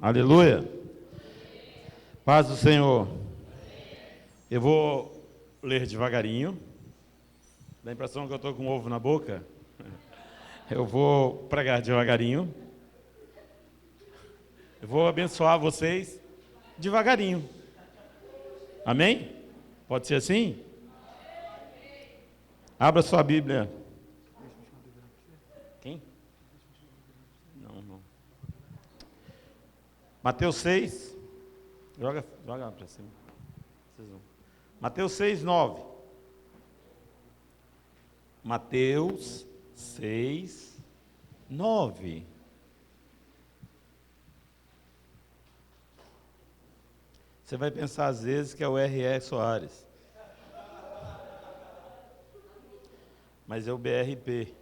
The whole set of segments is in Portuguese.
Aleluia. Paz do Senhor. Eu vou ler devagarinho. Dá a impressão que eu estou com ovo na boca. Eu vou pregar devagarinho. Eu vou abençoar vocês devagarinho. Amém? Pode ser assim? Abra sua Bíblia. Quem? Não. Mateus 6. Joga para cima. Mateus 6, 9. Mateus 6, 9. Você vai pensar às vezes que é o R.E. Soares. Mas é o BRP.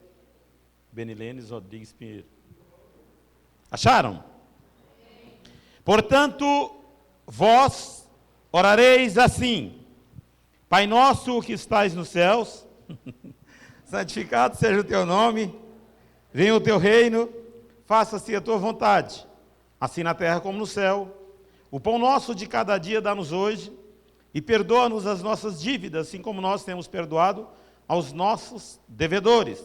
Benilenes Rodrigues Pinheiro. Acharam? Portanto, vós orareis assim: Pai nosso que estais nos céus, santificado seja o teu nome, venha o teu reino, faça-se a tua vontade, assim na terra como no céu. O pão nosso de cada dia dá-nos hoje, e perdoa-nos as nossas dívidas, assim como nós temos perdoado aos nossos devedores.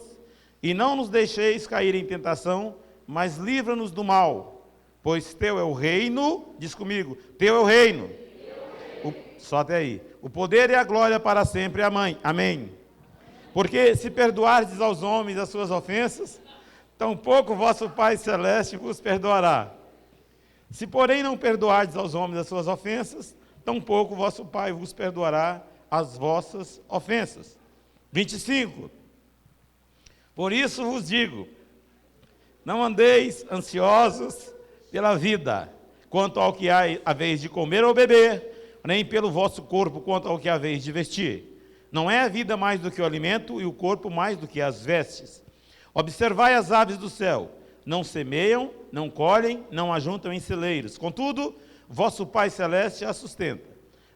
E não nos deixeis cair em tentação, mas livra-nos do mal. Pois teu é o reino, diz comigo, teu é o reino. Só até aí. O poder e a glória para sempre, amém. Porque se perdoardes aos homens as suas ofensas, tampouco vosso Pai Celeste vos perdoará. Se porém não perdoardes aos homens as suas ofensas, tampouco vosso Pai vos perdoará as vossas ofensas. 25. Por isso vos digo, não andeis ansiosos pela vida, quanto ao que há a vez de comer ou beber, nem pelo vosso corpo, quanto ao que há a vez de vestir. Não é a vida mais do que o alimento, e o corpo mais do que as vestes. Observai as aves do céu, não semeiam, não colhem, não ajuntam em celeiros. Contudo, vosso Pai Celeste as sustenta.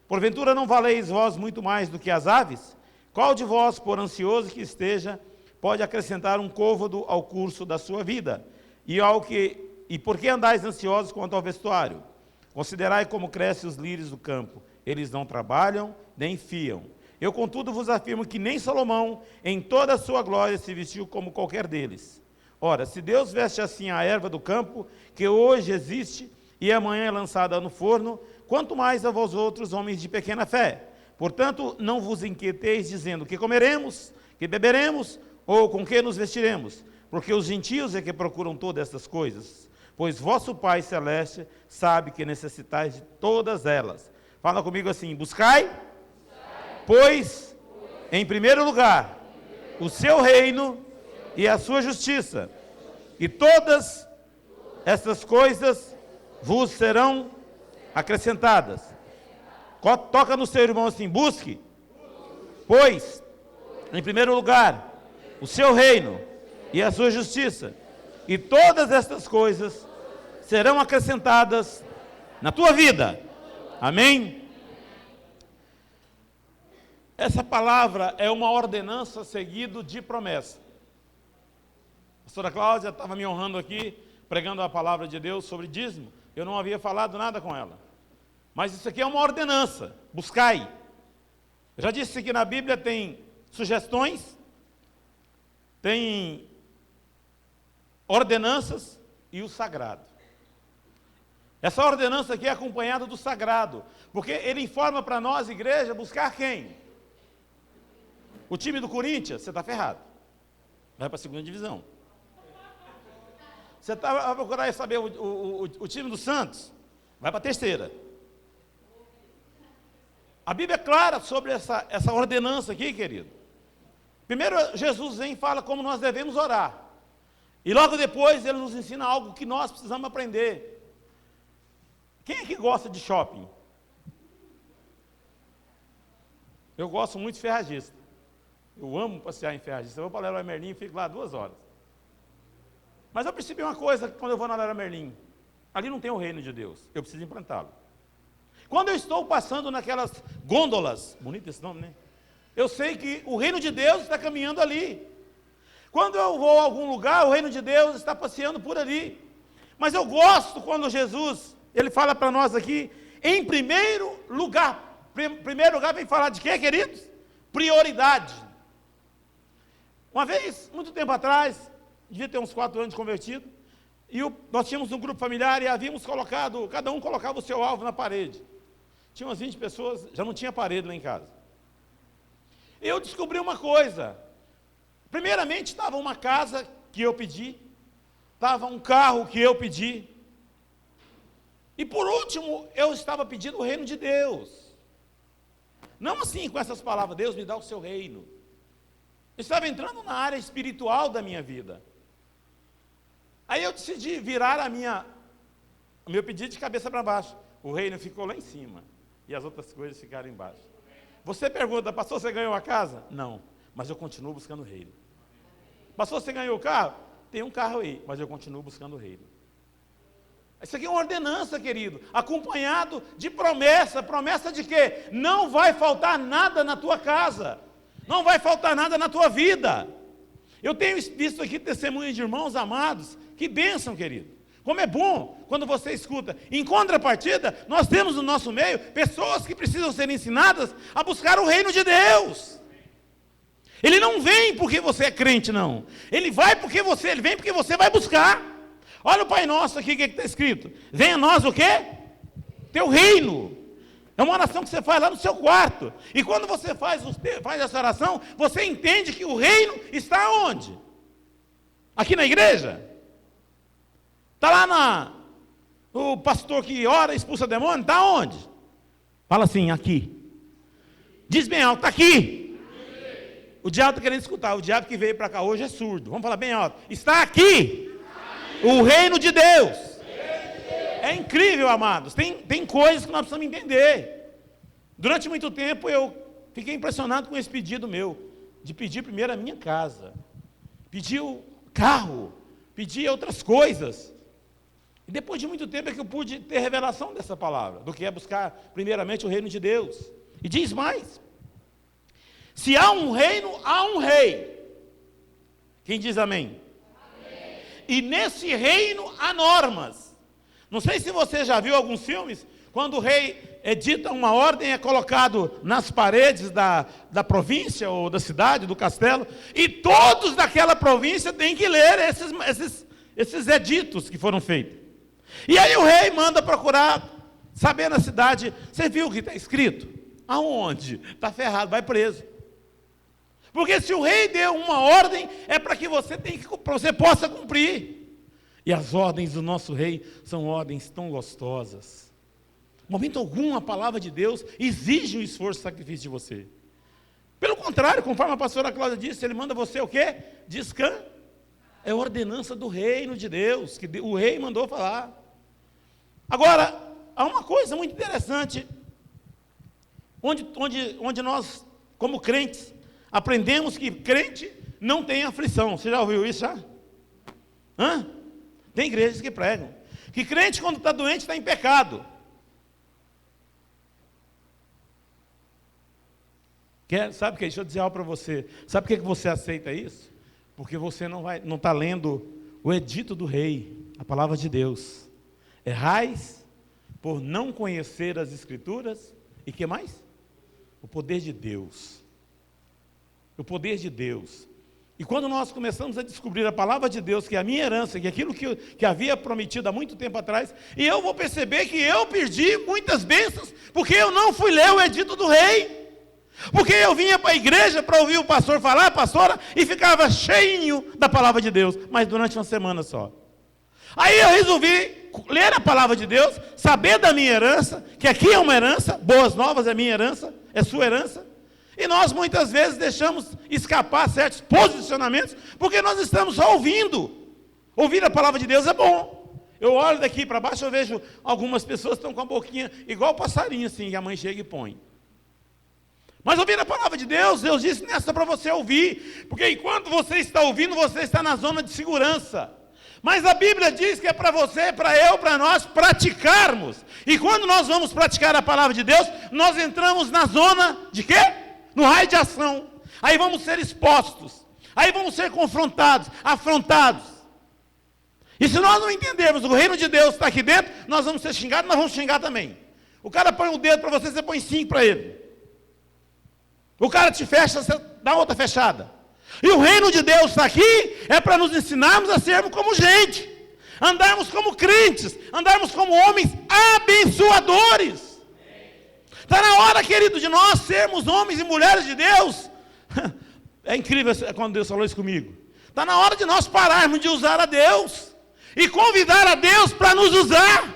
Porventura não valeis vós muito mais do que as aves? Qual de vós, por ansioso que esteja, pode acrescentar um côvado ao curso da sua vida? E por que andais ansiosos quanto ao vestuário? Considerai como crescem os lírios do campo. Eles não trabalham, nem fiam. Eu, contudo, vos afirmo que nem Salomão, em toda a sua glória, se vestiu como qualquer deles. Ora, se Deus veste assim a erva do campo, que hoje existe e amanhã é lançada no forno, quanto mais a vós outros, homens de pequena fé. Portanto, não vos inquieteis dizendo que comeremos, que beberemos, ou com que nos vestiremos, porque os gentios é que procuram todas essas coisas. Pois vosso Pai Celeste sabe que necessitais de todas elas. Fala comigo assim: buscai, pois, em primeiro lugar, o seu reino e a sua justiça, e todas essas coisas vos serão acrescentadas. Toca no seu irmão assim: busque, pois, em primeiro lugar, o seu reino e a sua justiça, e todas estas coisas serão acrescentadas na tua vida. Amém? Essa palavra é uma ordenança seguida de promessa. A pastora Cláudia estava me honrando aqui, pregando a palavra de Deus sobre dízimo. Eu não havia falado nada com ela. Mas isso aqui é uma ordenança. Buscai. Eu já disse que na Bíblia tem sugestões, tem ordenanças e o sagrado. Essa ordenança aqui é acompanhada do sagrado, porque ele informa para nós, igreja, buscar quem? O time do Corinthians, você está ferrado. Vai para a segunda divisão. Você vai procurar saber o time do Santos? Vai para a terceira. A Bíblia é clara sobre essa ordenança aqui, querido. Primeiro, Jesus vem e fala como nós devemos orar. E logo depois, ele nos ensina algo que nós precisamos aprender. Quem é que gosta de shopping? Eu gosto muito de ferragista. Eu amo passear em ferragista. Eu vou para a Leroy Merlin e fico lá 2 horas. Mas eu percebi uma coisa quando eu vou na Leroy Merlin. Ali não tem o reino de Deus. Eu preciso implantá-lo. Quando eu estou passando naquelas gôndolas, bonito esse nome, né? Eu sei que o reino de Deus está caminhando ali. Quando eu vou a algum lugar, o reino de Deus está passeando por ali. Mas eu gosto quando Jesus ele fala para nós aqui, em primeiro lugar. Primeiro lugar vem falar de quê, queridos? Prioridade. Uma vez, muito tempo atrás, devia ter uns 4 anos de convertido, e nós tínhamos um grupo familiar e havíamos colocado, cada um colocava o seu alvo na parede. Tinha umas 20 pessoas, já não tinha parede lá em casa. Eu descobri uma coisa. Primeiramente, estava uma casa que eu pedi, estava um carro que eu pedi, e por último, eu estava pedindo o reino de Deus. Não assim com essas palavras, Deus me dá o seu reino. Eu estava entrando na área espiritual da minha vida. Aí eu decidi virar o meu pedido de cabeça para baixo. O reino ficou lá em cima, e as outras coisas ficaram embaixo. Você pergunta, pastor, você ganhou a casa? Não, mas eu continuo buscando o reino. Pastor, você ganhou o carro? Tem um carro aí, mas eu continuo buscando o reino. Isso aqui é uma ordenança, querido, acompanhado de promessa. Promessa de quê? Não vai faltar nada na tua casa, não vai faltar nada na tua vida. Eu tenho visto aqui testemunhos de irmãos amados, que bênção, querido. Como é bom quando você escuta. Em contrapartida, nós temos no nosso meio pessoas que precisam ser ensinadas a buscar o reino de Deus. Ele não vem porque você é crente, não. Ele vem porque você vai buscar. Olha o Pai Nosso aqui, o que está escrito? Venha a nós o quê? Teu reino. É uma oração que você faz lá no seu quarto. E quando você faz essa oração, você entende que o reino está onde? Aqui na igreja? Está lá o pastor que ora, expulsa demônio, está onde? Fala assim, aqui. Diz bem alto, está aqui. O diabo está querendo escutar. O diabo que veio para cá hoje é surdo. Vamos falar bem alto. Está aqui. O reino de Deus. É incrível, amados. Tem coisas que nós precisamos entender. Durante muito tempo eu fiquei impressionado com esse pedido meu, de pedir primeiro a minha casa, pedir o carro, pedir outras coisas. E depois de muito tempo é que eu pude ter revelação dessa palavra, do que é buscar primeiramente o reino de Deus. E diz mais: se há um reino, há um rei. Quem diz amém? Amém. E nesse reino há normas. Não sei se você já viu alguns filmes, quando o rei edita uma ordem, é colocado nas paredes da província, ou da cidade, do castelo, e todos daquela província têm que ler esses editos que foram feitos. E aí o rei manda procurar saber na cidade, você viu o que está escrito? Aonde? Está ferrado, vai preso. Porque se o rei deu uma ordem, é para que você possa cumprir. E as ordens do nosso rei são ordens tão gostosas. No momento algum, a palavra de Deus exige um esforço e sacrifício de você. Pelo contrário, conforme a pastora Cláudia disse, ele manda você o quê? Descansa. É ordenança do reino de Deus, que o rei mandou falar. Agora, há uma coisa muito interessante, onde nós, como crentes, aprendemos que crente não tem aflição. Você já ouviu isso já? Tem igrejas que pregam que crente, quando está doente, está em pecado. Sabe o que? Deixa eu dizer algo para você. Sabe por que você aceita isso? Porque você não está lendo o edito do rei, a palavra de Deus. Errais por não conhecer as Escrituras. E que mais? O poder de Deus. O poder de Deus. E quando nós começamos a descobrir a palavra de Deus, que é a minha herança, que é aquilo que havia prometido há muito tempo atrás, e eu vou perceber que eu perdi muitas bênçãos, porque eu não fui ler o edito do rei. Porque eu vinha para a igreja para ouvir o pastor falar, a pastora, e ficava cheinho da palavra de Deus, mas durante uma semana só. Aí eu resolvi ler a palavra de Deus, saber da minha herança, que aqui é uma herança, Boas Novas é minha herança, é sua herança, e nós muitas vezes deixamos escapar certos posicionamentos, porque nós estamos só ouvindo. Ouvir a palavra de Deus é bom. Eu olho daqui para baixo, eu vejo algumas pessoas que estão com a boquinha, igual passarinho assim, que a mãe chega e põe. Mas ouvir a palavra de Deus, Deus disse nessa para você ouvir, porque enquanto você está ouvindo, você está na zona de segurança. Mas a Bíblia diz que é para você, para eu, para nós praticarmos. E quando nós vamos praticar a palavra de Deus, nós entramos na zona de quê? No raio de ação. Aí vamos ser expostos. Aí vamos ser confrontados, afrontados. E se nós não entendermos, o reino de Deus está aqui dentro, nós vamos ser xingados, nós vamos xingar também. O cara põe um dedo para você, você põe 5 para ele. O cara te fecha, você dá outra fechada. E o reino de Deus está aqui, é para nos ensinarmos a sermos como gente. Andarmos como crentes, andarmos como homens abençoadores. Está na hora, querido, de nós sermos homens e mulheres de Deus. É incrível quando Deus falou isso comigo. Está na hora de nós pararmos de usar a Deus e convidar a Deus para nos usar.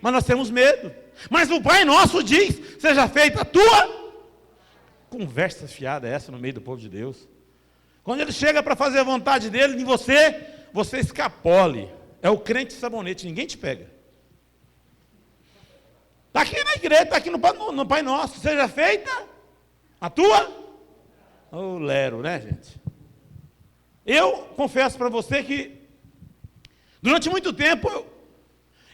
Mas nós temos medo. Mas o Pai Nosso diz, seja feita a tua. Conversa fiada essa no meio do povo de Deus. Quando ele chega para fazer a vontade dele em você, você escapole. É o crente sabonete, ninguém te pega. Está aqui na igreja, está aqui no Pai Nosso. Seja feita a tua. Ô, lero, né, gente? Eu confesso para você que, durante muito tempo,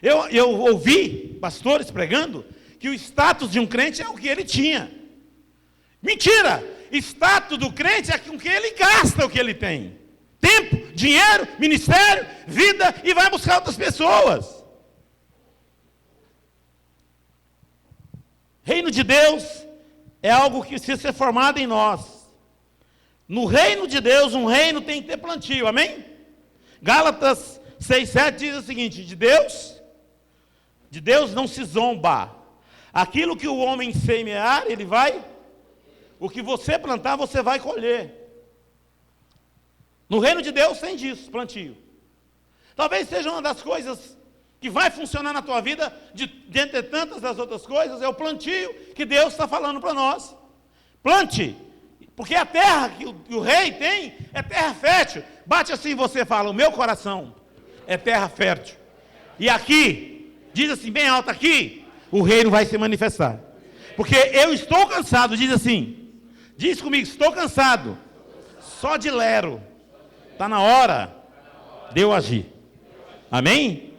eu ouvi pastores pregando que o status de um crente é o que ele tinha. Mentira! Status do crente é com que ele gasta o que ele tem. Tempo, dinheiro, ministério, vida, e vai buscar outras pessoas. Reino de Deus é algo que precisa ser formado em nós. No reino de Deus, um reino tem que ter plantio, amém? Gálatas 6,7 diz o seguinte, de Deus não se zomba. Aquilo que o homem semear, ele vai, o que você plantar, você vai colher. No reino de Deus tem disso, plantio. Talvez seja uma das coisas que vai funcionar na tua vida, dentre tantas das outras coisas, é o plantio que Deus está falando para nós. Plante. Porque a terra que o rei tem é terra fértil. Bate assim e você fala, o meu coração é terra fértil. E aqui, diz assim bem alto aqui, o reino vai se manifestar. Porque eu estou cansado, diz assim, diz comigo, estou cansado, só de lero. Está na hora de eu agir. Amém?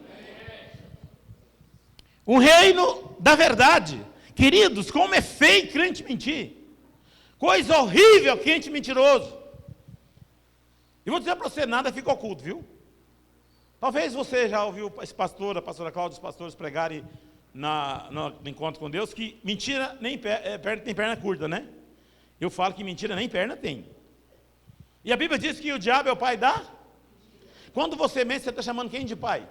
Um reino da verdade. Queridos, como é feio crente mentir. Coisa horrível, crente mentiroso. E vou dizer para você, nada fica oculto, viu? Talvez você já ouviu esse pastor, a pastora Cláudia, os pastores pregarem no encontro com Deus, que mentira nem tem perna curta, né? Eu falo que mentira nem perna tem. E a Bíblia diz que o diabo é o pai da... Quando você mente, você está chamando quem de pai?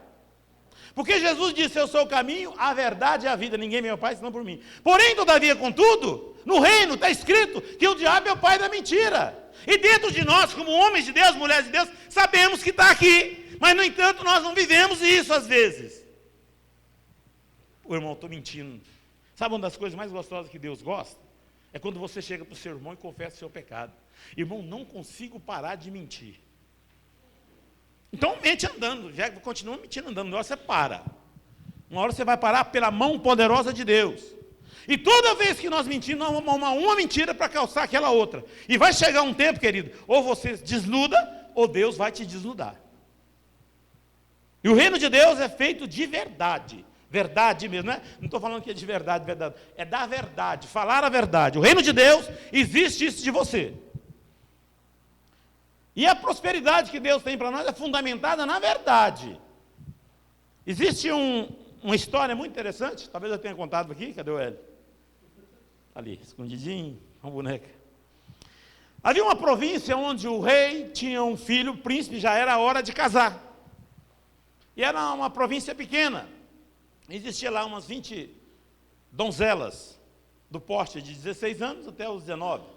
Porque Jesus disse, eu sou o caminho, a verdade e a vida. Ninguém vem ao Pai senão por mim. Porém, todavia, contudo, no reino está escrito que o diabo é o pai da mentira. E dentro de nós, como homens de Deus, mulheres de Deus, sabemos que está aqui. Mas, no entanto, nós não vivemos isso às vezes. Ô, irmão, estou mentindo. Sabe uma das coisas mais gostosas que Deus gosta? É quando você chega para o seu irmão e confessa o seu pecado. Irmão, não consigo parar de mentir. Então mente andando, já continua mentindo andando, uma hora você para. Uma hora você vai parar pela mão poderosa de Deus. E toda vez que nós mentimos, nós vamos arrumar uma mentira para calçar aquela outra. E vai chegar um tempo, querido, ou você desnuda, ou Deus vai te desnudar. E o reino de Deus é feito de verdade. Verdade mesmo, né? Não estou falando que é de verdade, verdade. É da verdade, falar a verdade. O reino de Deus, existe isso de você. E a prosperidade que Deus tem para nós é fundamentada na verdade. Existe uma história muito interessante, talvez eu tenha contado aqui, cadê o Hélio? Ali, escondidinho, uma boneca. Havia uma província onde o rei tinha um filho, o príncipe, já era a hora de casar. E era uma província pequena. Existia lá umas 20 donzelas, do porte de 16 anos até os 19.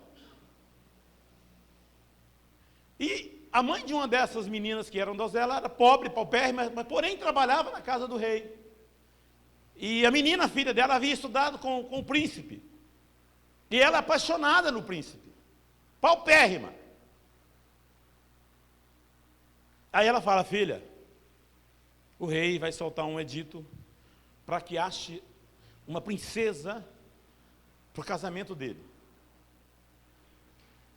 E a mãe de uma dessas meninas que eram donzelas era pobre, paupérrima, mas porém trabalhava na casa do rei. E a menina, a filha dela, havia estudado com o príncipe. E ela apaixonada no príncipe. Paupérrima. Aí ela fala, filha, o rei vai soltar um edito para que ache uma princesa para o casamento dele.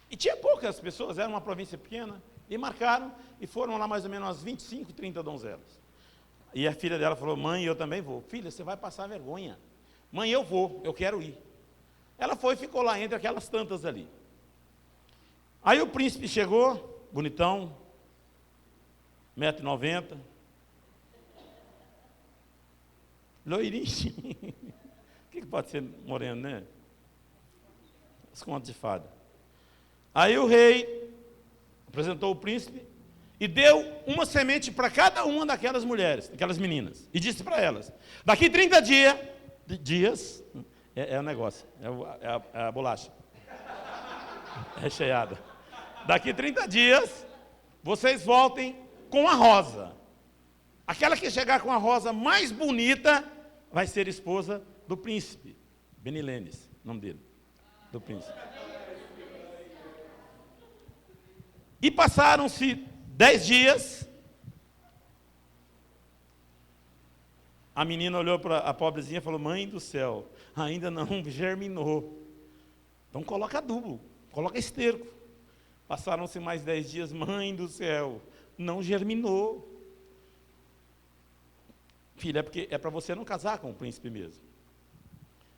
E tinha poucas pessoas, era uma província pequena, e marcaram, e foram lá mais ou menos umas 25, 30 donzelas. E a filha dela falou, mãe, eu também vou. Filha, você vai passar vergonha. Mãe, eu vou, eu quero ir. Ela foi e ficou lá entre aquelas tantas ali. Aí o príncipe chegou, bonitão, 1,90 m, Loirinho. O que pode ser moreno, né? Os contos de fada. Aí o rei apresentou o príncipe e deu uma semente para cada uma daquelas mulheres, daquelas meninas. E disse para elas, daqui 30 dias, é o negócio, é a bolacha. Recheada. Daqui 30 dias, vocês voltem com a rosa. Aquela que chegar com a rosa mais bonita, vai ser esposa do príncipe. Benilenes, nome dele, do príncipe. E passaram-se 10 dias, a menina olhou para a pobrezinha e falou, mãe do céu, ainda não germinou. Então coloca adubo, coloca esterco. Passaram-se mais 10 dias, mãe do céu, não germinou. Filha, é porque é para você não casar com o príncipe mesmo.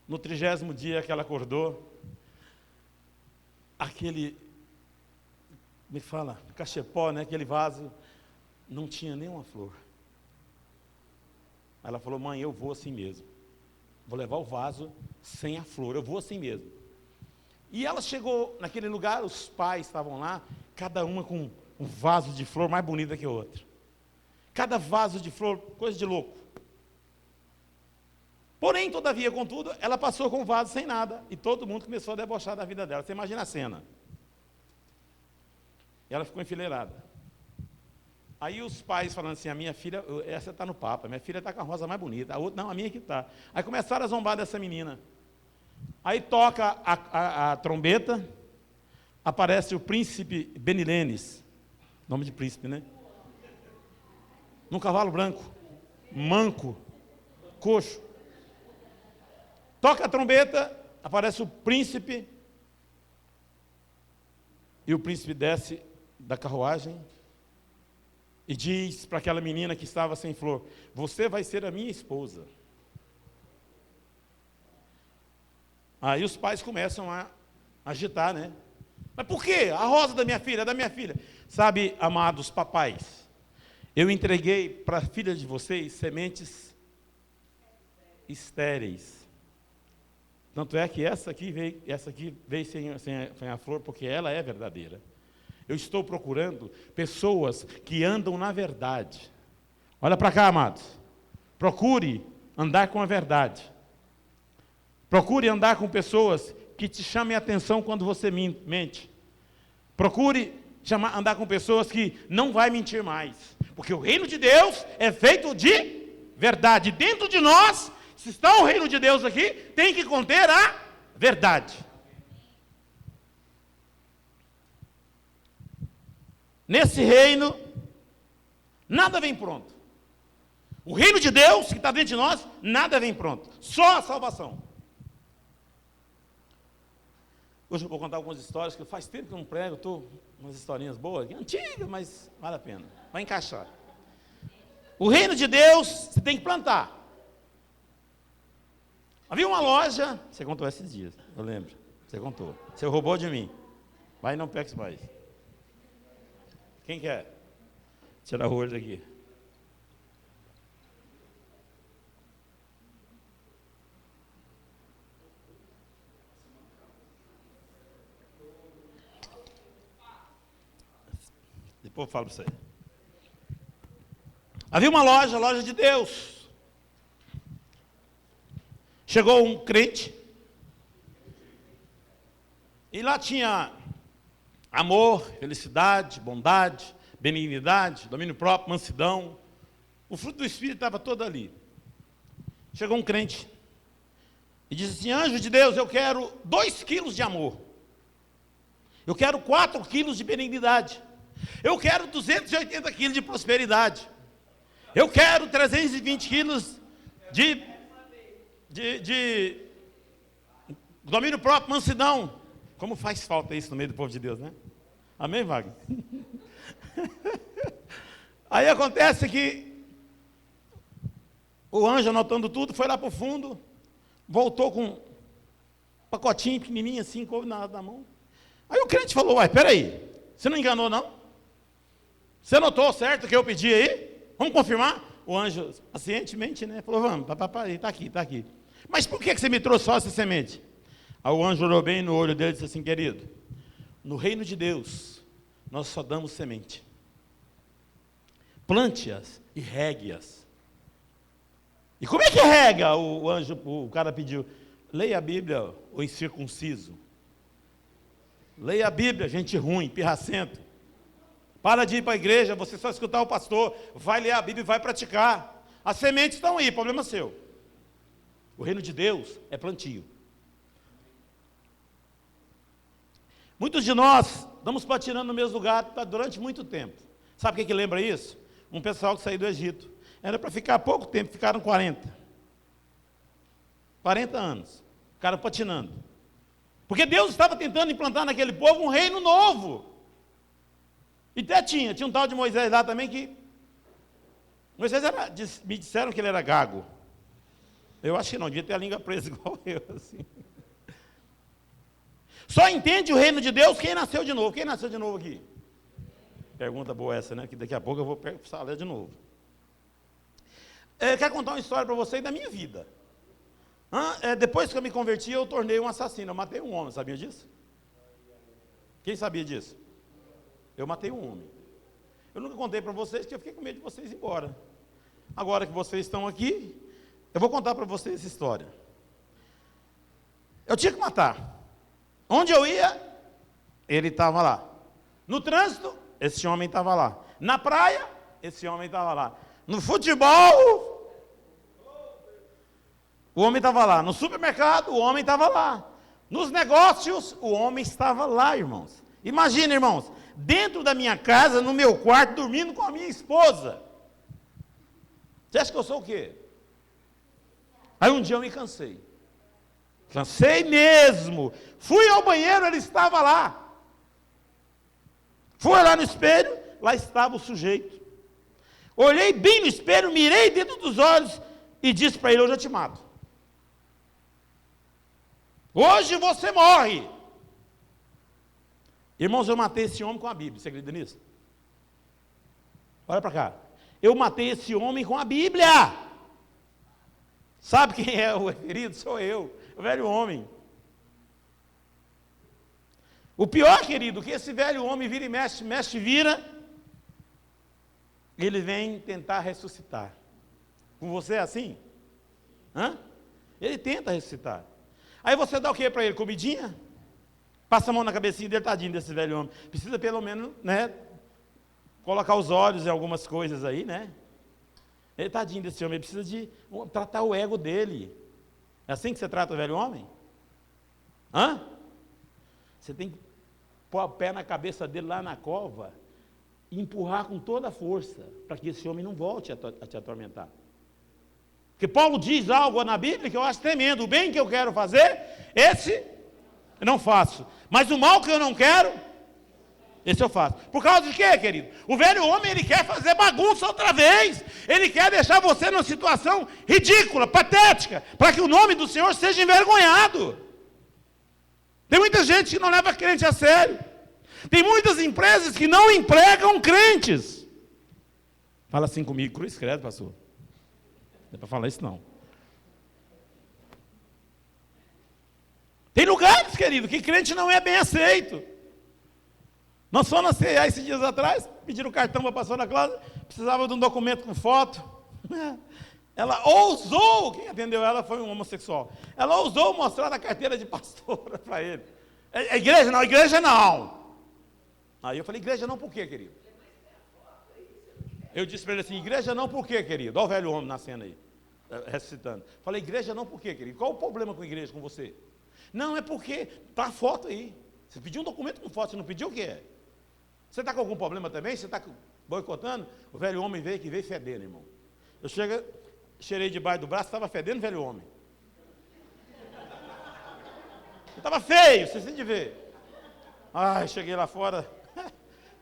No 30º dia que ela acordou, aquele, me fala, cachepó, né, aquele vaso, não tinha nenhuma flor. Ela falou, mãe, eu vou assim mesmo. Vou levar o vaso sem a flor, eu vou assim mesmo. E ela chegou naquele lugar, os pais estavam lá, cada uma com um vaso de flor mais bonita que o outro. Cada vaso de flor, coisa de louco. Porém, todavia, contudo, ela passou com o vaso sem nada, e todo mundo começou a debochar da vida dela. Você imagina a cena. E ela ficou enfileirada. Aí os pais falando assim, a minha filha, essa está no Papa, minha filha está com a rosa mais bonita, a outra, não, a minha que está. Aí começaram a zombar dessa menina. Aí toca a trombeta, aparece o príncipe Benilenes, nome de príncipe, né? Num cavalo branco, manco, coxo. Toca a trombeta, aparece o príncipe, e o príncipe desce da carruagem e diz para aquela menina que estava sem flor, você vai ser a minha esposa. Aí os pais começam a agitar, né? Mas por quê? A rosa da minha filha, é da minha filha. Sabe, amados papais, eu entreguei para a filha de vocês sementes estéreis. Tanto é que essa aqui veio sem a flor, porque ela é verdadeira. Eu estou procurando pessoas que andam na verdade. Olha para cá, amados. Procure andar com a verdade. Procure andar com pessoas que te chamem a atenção quando você mente. Procure andar com pessoas que não vai mentir mais. Porque o reino de Deus é feito de verdade. Dentro de nós, se está o reino de Deus aqui, tem que conter a verdade. Nesse reino, nada vem pronto. O reino de Deus, que está dentro de nós, nada vem pronto. Só a salvação. Hoje eu vou contar algumas histórias, que faz tempo que eu não prego, estou umas historinhas boas, antigas, mas vale a pena. Vai encaixar. O reino de Deus, você tem que plantar. Havia uma loja, você contou esses dias, eu lembro, você contou. Você roubou de mim. Vai e não pegue mais. Quem quer? Tirar o olho daqui. Depois eu falo para você. Havia uma loja de Deus. Chegou um crente, e lá tinha amor, felicidade, bondade, benignidade, domínio próprio, mansidão. O fruto do Espírito estava todo ali. Chegou um crente e disse assim, anjo de Deus, eu quero 2 quilos de amor. Eu quero 4 quilos de benignidade. Eu quero 280 quilos de prosperidade. Eu quero 320 quilos de domínio próprio, mansidão. Como faz falta isso no meio do povo de Deus, né? Amém, Wagner? Aí acontece que o anjo, anotando tudo, foi lá para o fundo, voltou com um pacotinho pequenininho assim, couve na mão. Aí o crente falou, uai, peraí, você não enganou não? Você anotou certo o que eu pedi aí? Vamos confirmar? O anjo, pacientemente, né? Falou, vamos, papai, está aqui, está aqui. Mas por que você me trouxe só essa semente? Aí o anjo olhou bem no olho dele e disse assim, querido, no reino de Deus, nós só damos semente. Plante-as e regue-as. E como é que rega? O cara pediu, leia a Bíblia, o incircunciso. Leia a Bíblia, gente ruim, pirracento. Para de ir para a igreja, você só escutar o pastor, vai ler a Bíblia e vai praticar. As sementes estão aí, problema seu. O reino de Deus é plantio. Muitos de nós estamos patinando no mesmo lugar durante muito tempo. Sabe o que lembra isso? Um pessoal que saiu do Egito. Era para ficar pouco tempo, ficaram 40. 40 anos. Ficaram patinando. Porque Deus estava tentando implantar naquele povo um reino novo. E até tinha um tal de Moisés lá também que... Moisés me disseram que ele era gago. Eu acho que não, devia ter a língua presa igual eu, assim. Só entende o reino de Deus quem nasceu de novo. Quem nasceu de novo aqui? Pergunta boa essa, né? Que daqui a pouco eu vou falar de novo. Eu quero contar uma história para vocês da minha vida. Depois que eu me converti, eu tornei um assassino. Eu matei um homem, sabia disso? Quem sabia disso? Eu matei um homem. Eu nunca contei para vocês, porque eu fiquei com medo de vocês ir embora. Agora que vocês estão aqui, eu vou contar para vocês essa história. Eu tinha que matar. Onde eu ia, ele estava lá. No trânsito, esse homem estava lá. Na praia, esse homem estava lá. No futebol, o homem estava lá. No supermercado, o homem estava lá. Nos negócios, o homem estava lá, irmãos. Imagina, irmãos, dentro da minha casa, no meu quarto, dormindo com a minha esposa. Você acha que eu sou o quê? Aí um dia eu me cansei. Cansei mesmo. Fui ao banheiro, ele estava lá. Fui lá no espelho, lá estava o sujeito. Olhei bem no espelho, mirei dentro dos olhos e disse para ele, hoje eu te mato. Hoje você morre. Irmãos, eu matei esse homem com a Bíblia, você acredita nisso? Olha para cá. Eu matei esse homem com a Bíblia. Sabe quem é o querido? Sou eu, o velho homem. O pior, querido, que esse velho homem vira e mexe, mexe e vira, ele vem tentar ressuscitar. Com você é assim? Ele tenta ressuscitar. Aí você dá o que para ele? Comidinha? Passa a mão na cabecinha dele, tadinho desse velho homem. Precisa pelo menos, né, colocar os olhos em algumas coisas aí, né? Ele, tadinho desse homem, ele precisa de tratar o ego dele. É assim que você trata o velho homem? Você tem que pôr o pé na cabeça dele lá na cova e empurrar com toda a força, para que esse homem não volte a te atormentar. Porque Paulo diz algo na Bíblia que eu acho tremendo. O bem que eu quero fazer, esse eu não faço. Mas o mal que eu não quero, esse eu faço. Por causa de quê, querido? O velho homem, ele quer fazer bagunça outra vez. Ele quer deixar você numa situação ridícula, patética, para que o nome do Senhor seja envergonhado. Tem muita gente que não leva crente a sério. Tem muitas empresas que não empregam crentes. Fala assim comigo, cruz credo, pastor. Não é para falar isso não. Tem lugares, querido, que crente não é bem aceito. Nós fomos na CEA esses dias atrás, pediram cartão para a pastora Cláudia, precisava de um documento com foto. Ela ousou, quem atendeu ela foi um homossexual. Ela ousou mostrar a carteira de pastora para ele. É igreja? Não, igreja não. Aí eu falei, igreja não por quê, querido? Eu disse para ele assim, igreja não por quê, querido? Olha o velho homem na cena aí, ressuscitando. Falei, igreja não por quê, querido? Qual o problema com a igreja, com você? Não, é porque está a foto aí. Você pediu um documento com foto, você não pediu o quê? Você está com algum problema também? Você está boicotando? O velho homem veio que veio fedendo, irmão. Eu cheirei debaixo do braço, estava fedendo o velho homem. Estava feio, você tem de ver. Ai, cheguei lá fora.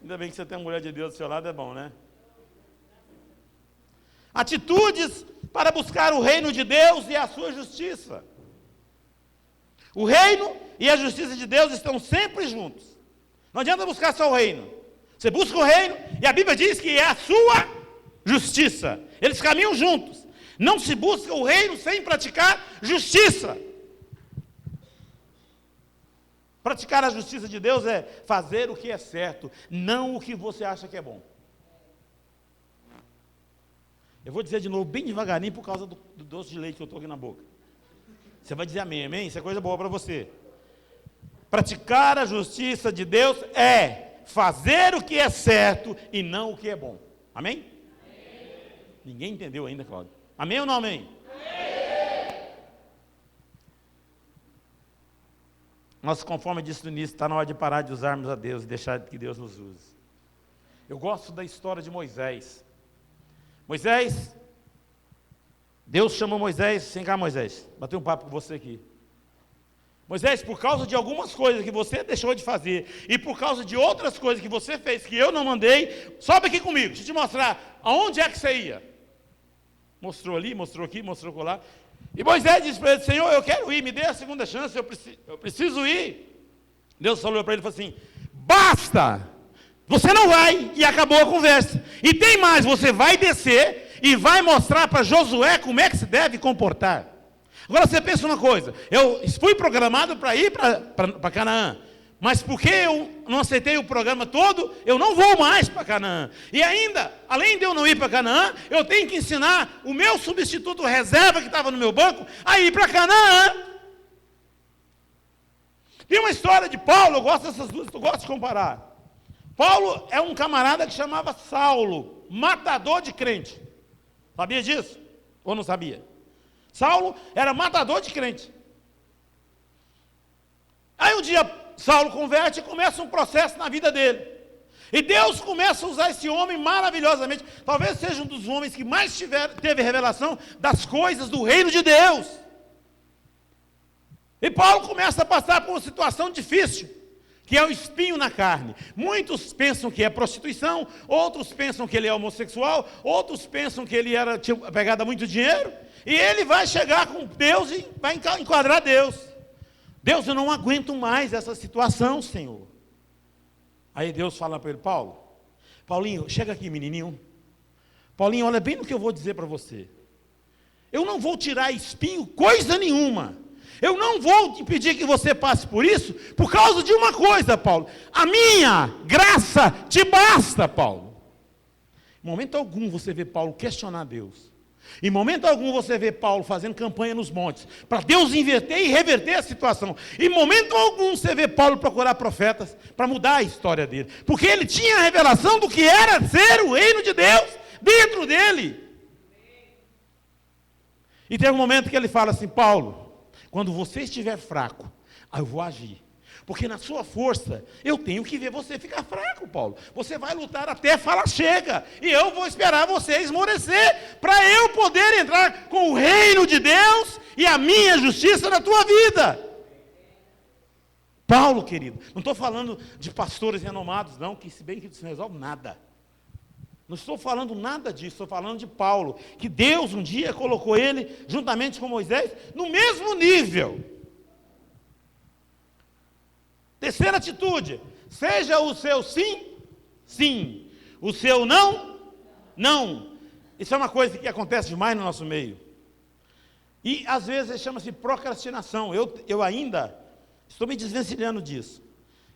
Ainda bem que você tem uma mulher de Deus do seu lado, é bom, né? Atitudes para buscar o reino de Deus e a sua justiça. O reino e a justiça de Deus estão sempre juntos. Não adianta buscar só o reino. Você busca o reino, e a Bíblia diz que é a sua justiça. Eles caminham juntos. Não se busca o reino sem praticar justiça. Praticar a justiça de Deus é fazer o que é certo, não o que você acha que é bom. Eu vou dizer de novo, bem devagarinho, por causa do doce de leite que eu estou aqui na boca. Você vai dizer amém, amém? Isso é coisa boa para você. Praticar a justiça de Deus é fazer o que é certo e não o que é bom. Amém? Amém. Ninguém entendeu ainda, Cláudio. Amém ou não amém? Amém. Nós, conforme eu disse no início, está na hora de parar de usarmos a Deus e deixar que Deus nos use. Eu gosto da história de Moisés. Moisés, Deus chamou Moisés, vem cá Moisés, bater um papo com você aqui. Moisés, por causa de algumas coisas que você deixou de fazer, e por causa de outras coisas que você fez, que eu não mandei, sobe aqui comigo, deixa eu te mostrar aonde é que você ia. Mostrou ali, mostrou aqui, mostrou lá. E Moisés disse para ele, Senhor, eu quero ir, me dê a segunda chance, eu preciso ir. Deus falou para ele, falou assim, basta, você não vai, e acabou a conversa. E tem mais, você vai descer, e vai mostrar para Josué como é que se deve comportar. Agora você pensa uma coisa, eu fui programado para ir para Canaã, mas porque eu não aceitei o programa todo, eu não vou mais para Canaã. E ainda, além de eu não ir para Canaã, eu tenho que ensinar o meu substituto reserva que estava no meu banco a ir para Canaã. Tem uma história de Paulo, eu gosto dessas duas, eu gosto de comparar. Paulo é um camarada que chamava Saulo, matador de crente. Sabia disso? Ou não sabia? Saulo era matador de crente. Aí um dia Saulo converte e começa um processo na vida dele. E Deus começa a usar esse homem maravilhosamente. Talvez seja um dos homens que mais teve revelação das coisas do reino de Deus. E Paulo começa a passar por uma situação difícil, que é o espinho na carne. Muitos pensam que é prostituição, outros pensam que ele é homossexual, outros pensam que ele tinha pegado muito dinheiro. E ele vai chegar com Deus e vai enquadrar Deus. Deus, eu não aguento mais essa situação, Senhor. Aí Deus fala para ele, Paulinho, chega aqui, menininho. Paulinho, olha bem no que eu vou dizer para você. Eu não vou tirar espinho, coisa nenhuma. Eu não vou te pedir que você passe por isso, por causa de uma coisa, Paulo. A minha graça te basta, Paulo. Em momento algum você vê Paulo questionar Deus. Em momento algum você vê Paulo fazendo campanha nos montes, para Deus inverter e reverter a situação. Em momento algum você vê Paulo procurar profetas, para mudar a história dele. Porque ele tinha a revelação do que era ser o reino de Deus dentro dele. E tem um momento que ele fala assim, Paulo, quando você estiver fraco, eu vou agir. Porque na sua força, eu tenho que ver você ficar fraco, Paulo. Você vai lutar até falar chega. E eu vou esperar você esmorecer, para eu poder entrar com o reino de Deus e a minha justiça na tua vida. Paulo, querido, não estou falando de pastores renomados, não, que se bem que isso não resolve nada. Não estou falando nada disso, estou falando de Paulo, que Deus um dia colocou ele, juntamente com Moisés, no mesmo nível. Terceira atitude, seja o seu sim, sim, o seu não, não. Isso é uma coisa que acontece demais no nosso meio. E às vezes chama-se procrastinação. Eu ainda estou me desvencilhando disso.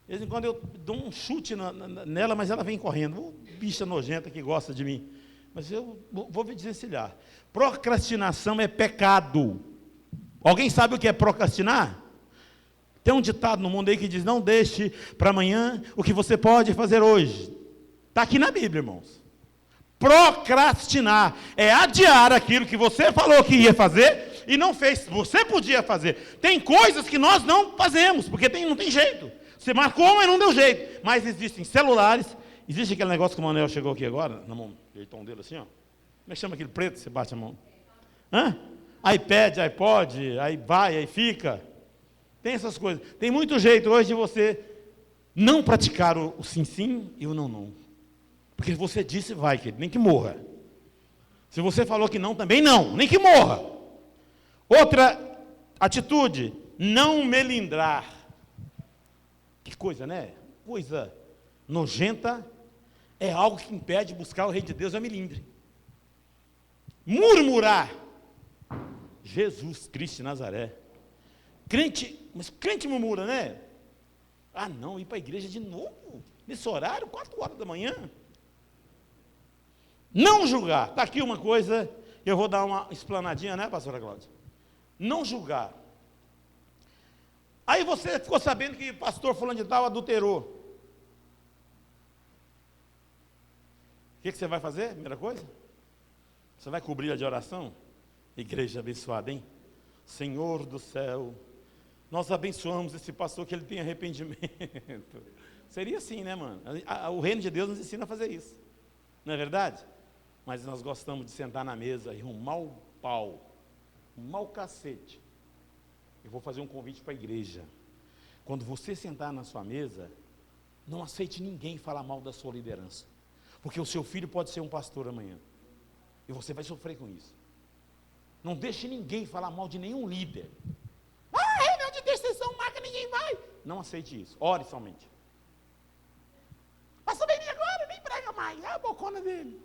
De vez em quando eu dou um chute nela, mas ela vem correndo. Bicha nojenta que gosta de mim. Mas eu vou me desvencilhar. Procrastinação é pecado. Alguém sabe o que é procrastinar? Tem um ditado no mundo aí que diz, não deixe para amanhã o que você pode fazer hoje. Está aqui na Bíblia, irmãos. Procrastinar é adiar aquilo que você falou que ia fazer e não fez. Você podia fazer. Tem coisas que nós não fazemos, porque não tem jeito. Você marcou, mas não deu jeito. Mas existem celulares, existe aquele negócio que o Manuel chegou aqui agora, na mão, jeitou dele assim, ó. Como é que chama aquele preto que você bate a mão? iPad, iPod, aí vai, aí fica. Tem essas coisas. Tem muito jeito hoje de você não praticar o sim, sim e o não, não. Porque você disse, vai, querido, nem que morra. Se você falou que não, também não, nem que morra. Outra atitude, não melindrar. Que coisa, né? Coisa nojenta é algo que impede buscar o reino de Deus, é melindre. Murmurar. Jesus Cristo de Nazaré. Crente, mas crente murmura, né? Ah, não, ir para a igreja de novo, nesse horário, 4 horas da manhã. Não julgar. Está aqui uma coisa, eu vou dar uma explanadinha, né, pastora Cláudia? Não julgar. Aí você ficou sabendo que o pastor fulano de tal adulterou. O que você vai fazer? Primeira coisa? Você vai cobrir a de oração? Igreja abençoada, hein? Senhor do céu, nós abençoamos esse pastor que ele tem arrependimento. Seria assim, né, mano? O reino de Deus nos ensina a fazer isso. Não é verdade? Mas nós gostamos de sentar na mesa e arrumar o pau, arrumar o cacete. Eu vou fazer um convite para a igreja. Quando você sentar na sua mesa, não aceite ninguém falar mal da sua liderança. Porque o seu filho pode ser um pastor amanhã. E você vai sofrer com isso. Não deixe ninguém falar mal de nenhum líder. Ah, reunião de intercessão, marca, ninguém vai. Não aceite isso. Ore somente. Pastor Beni agora, nem prega mais. Ah, a bocona dele.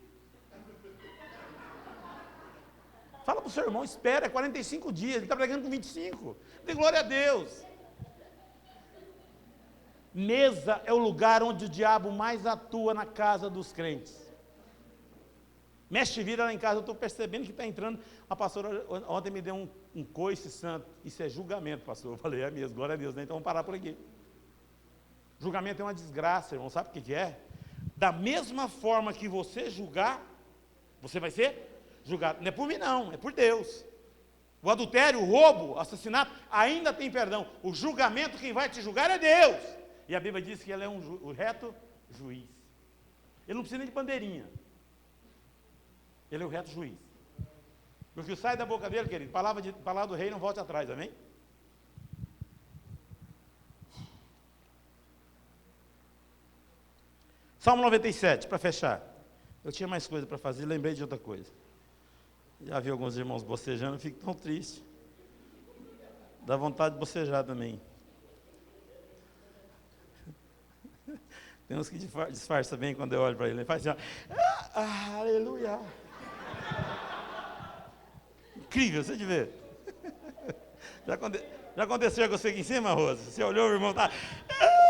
Fala para o seu irmão, espera, é 45 dias, ele está pregando com 25. Dê glória a Deus. Mesa é o lugar onde o diabo mais atua na casa dos crentes. Mexe e vira lá em casa, eu estou percebendo que está entrando. A pastora ontem me deu um coice santo. Isso é julgamento, pastor. Eu falei, é mesmo, glória a Deus, né? Então vamos parar por aqui. Julgamento é uma desgraça, irmão, sabe o que é? Da mesma forma que você julgar, você vai ser julgado. Não é por mim não, é por Deus. O adultério, o roubo, o assassinato, ainda tem perdão. O julgamento, quem vai te julgar é Deus. E a Bíblia diz que ele é um reto juiz. Ele não precisa nem de bandeirinha. Ele é o reto juiz. O que sai da boca dele, querido, palavra do rei, não volte atrás, amém? Salmo 97, para fechar. Eu tinha mais coisa para fazer, lembrei de outra coisa. Já vi alguns irmãos bocejando, eu fico tão triste. Dá vontade de bocejar também. Tem uns que disfarçam bem quando eu olho para ele. Ele faz assim, ó, aleluia. Incrível, você de ver. Já aconteceu com você aqui em cima, Rosa? Você olhou, o irmão está,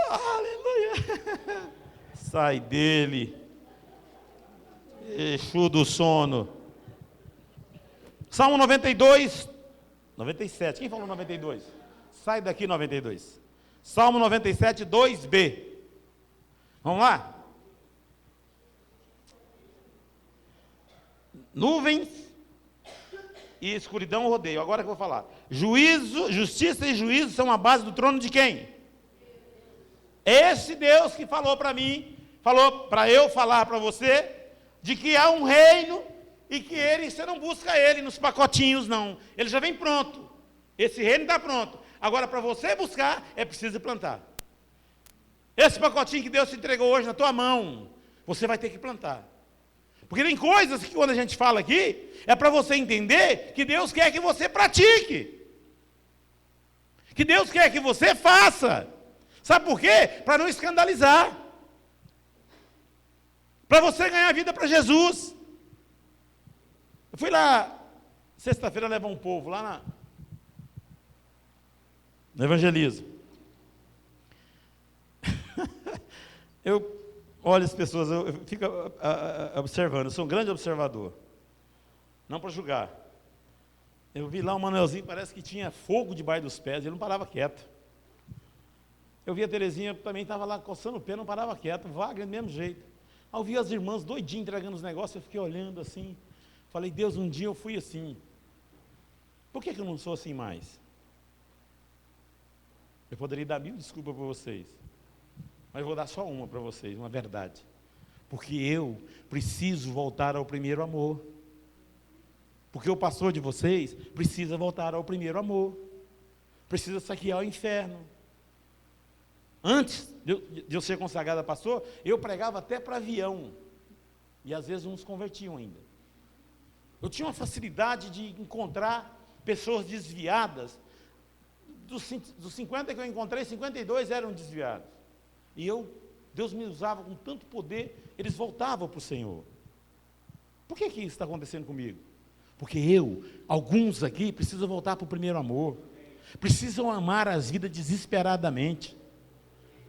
aleluia. Sai dele. Exu do sono. Salmo 92, 97. Quem falou 92? Sai daqui 92. Salmo 97, 2b. Vamos lá? Nuvens e escuridão rodeio. Agora que eu vou falar. Justiça e juízo são a base do trono de quem? Esse Deus que falou para mim, falou para eu falar para você, de que há um reino e que você não busca ele nos pacotinhos, não. Ele já vem pronto. Esse reino está pronto. Agora, para você buscar, é preciso plantar. Esse pacotinho que Deus te entregou hoje na tua mão, você vai ter que plantar. Porque tem coisas que quando a gente fala aqui, é para você entender que Deus quer que você pratique. Que Deus quer que você faça. Sabe por quê? Para não escandalizar. Para você ganhar vida para Jesus. Eu fui lá, sexta-feira, levar um povo lá no evangelismo. Eu olho as pessoas, eu fico observando, eu sou um grande observador. Não para julgar. Eu vi lá um Manuelzinho, parece que tinha fogo debaixo dos pés, ele não parava quieto. Eu vi a Terezinha, também estava lá coçando o pé, não parava quieto. Wagner, do mesmo jeito. Aí eu vi as irmãs doidinhas entregando os negócios, eu fiquei olhando assim. Falei, Deus, um dia eu fui assim. Por que eu não sou assim mais? Eu poderia dar 1000 desculpas para vocês. Mas eu vou dar só uma para vocês, uma verdade. Porque eu preciso voltar ao primeiro amor. Porque o pastor de vocês precisa voltar ao primeiro amor. Precisa saquear o inferno. Antes de eu ser consagrado a pastor, eu pregava até para avião. E às vezes uns convertiam ainda. Eu tinha uma facilidade de encontrar pessoas desviadas. Dos 50 que eu encontrei, 52 eram desviados. E Deus me usava com tanto poder, eles voltavam para o Senhor. Por que isso está acontecendo comigo? Porque alguns aqui precisam voltar para o primeiro amor. Precisam amar as vidas desesperadamente.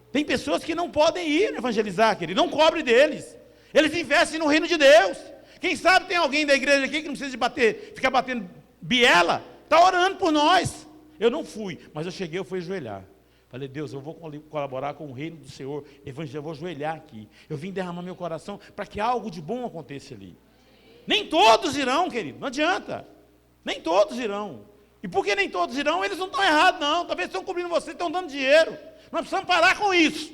Tem pessoas que não podem ir evangelizar, querido, não cobre deles. Eles investem no reino de Deus. Quem sabe tem alguém da igreja aqui que não precisa de ficar batendo biela, está orando por nós. Eu não fui, mas eu cheguei, eu fui ajoelhar. Falei, Deus, eu vou colaborar com o reino do Senhor, eu vou ajoelhar aqui. Eu vim derramar meu coração para que algo de bom aconteça ali. Nem todos irão, querido, não adianta. Nem todos irão. E porque nem todos irão, eles não estão errados, não. Talvez estão cobrindo você, estão dando dinheiro. Nós precisamos parar com isso.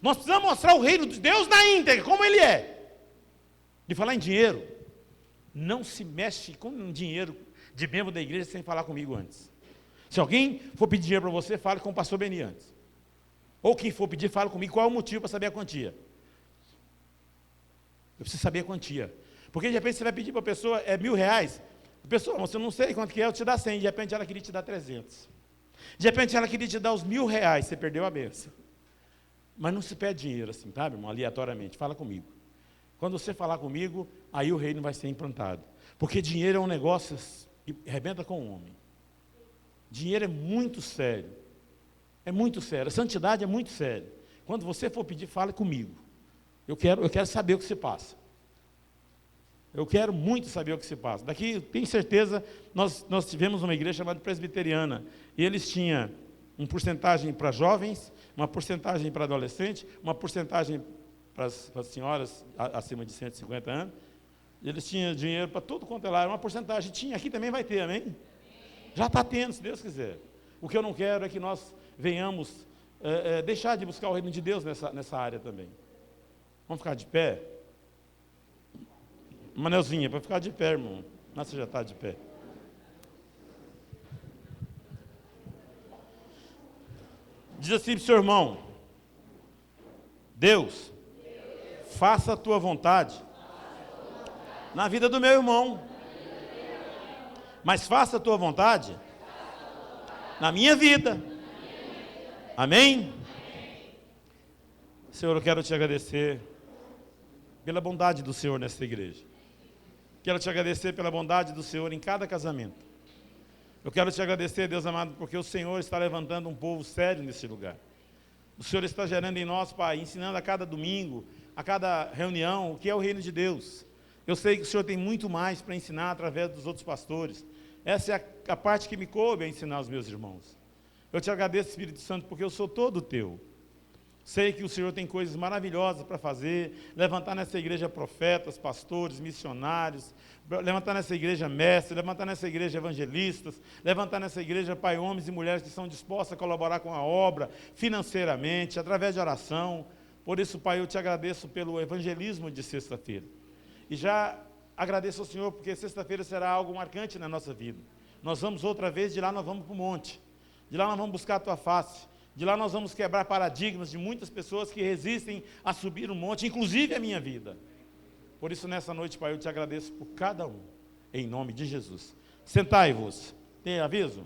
Nós precisamos mostrar o reino de Deus na íntegra, como ele é. De falar em dinheiro, não se mexe com dinheiro de membro da igreja sem falar comigo antes. Se alguém for pedir dinheiro para você, fale com o pastor Beni antes. Ou quem for pedir, fale comigo qual é o motivo para saber a quantia. Eu preciso saber a quantia. Porque de repente você vai pedir para a pessoa, é R$1.000. A pessoa, você não sei quanto que é, eu te dá 100. De repente ela queria te dar 300. De repente ela queria te dar os R$1.000, você perdeu a benção. Mas não se pede dinheiro assim, tá, meu irmão? Aleatoriamente, fala comigo. Quando você falar comigo, aí o reino vai ser implantado. Porque dinheiro é um negócio que arrebenta com o homem. Dinheiro é muito sério. É muito sério. A santidade é muito séria. Quando você for pedir, fale comigo. Eu quero saber o que se passa. Eu quero muito saber o que se passa. Daqui, tenho certeza, nós tivemos uma igreja chamada presbiteriana. E eles tinham uma porcentagem para jovens, uma porcentagem para adolescentes, uma porcentagem para as senhoras acima de 150 anos. E eles tinham dinheiro para tudo quanto é lá. Uma porcentagem tinha, aqui também vai ter, amém? Já está tendo, se Deus quiser. O que eu não quero é que nós venhamos deixar de buscar o reino de Deus nessa área também. Vamos ficar de pé? Manelzinha, para ficar de pé, irmão. Mas você já está de pé. Diz assim para o seu irmão: Deus, faça a tua vontade na vida do meu irmão. Mas faça a tua vontade na minha vida. Amém? Senhor, eu quero te agradecer pela bondade do Senhor nessa igreja. Quero te agradecer pela bondade do Senhor em cada casamento. Eu quero te agradecer, Deus amado, porque o Senhor está levantando um povo sério nesse lugar. O Senhor está gerando em nós, Pai, ensinando a cada domingo, a cada reunião, o que é o reino de Deus. Eu sei que o Senhor tem muito mais para ensinar através dos outros pastores. Essa é a parte que me coube a ensinar os meus irmãos. Eu te agradeço, Espírito Santo, porque eu sou todo teu. Sei que o Senhor tem coisas maravilhosas para fazer, levantar nessa igreja profetas, pastores, missionários, levantar nessa igreja mestres, levantar nessa igreja evangelistas, levantar nessa igreja, Pai, homens e mulheres que estão dispostos a colaborar com a obra, financeiramente, através de oração. Por isso, Pai, eu te agradeço pelo evangelismo de sexta-feira. E já agradeço ao Senhor, porque sexta-feira será algo marcante na nossa vida. Nós vamos outra vez, de lá nós vamos para o monte, de lá nós vamos buscar a tua face. De lá nós vamos quebrar paradigmas de muitas pessoas que resistem a subir o monte, inclusive a minha vida. Por isso, nessa noite, Pai, eu te agradeço por cada um, em nome de Jesus. Sentai-vos. Tem aviso?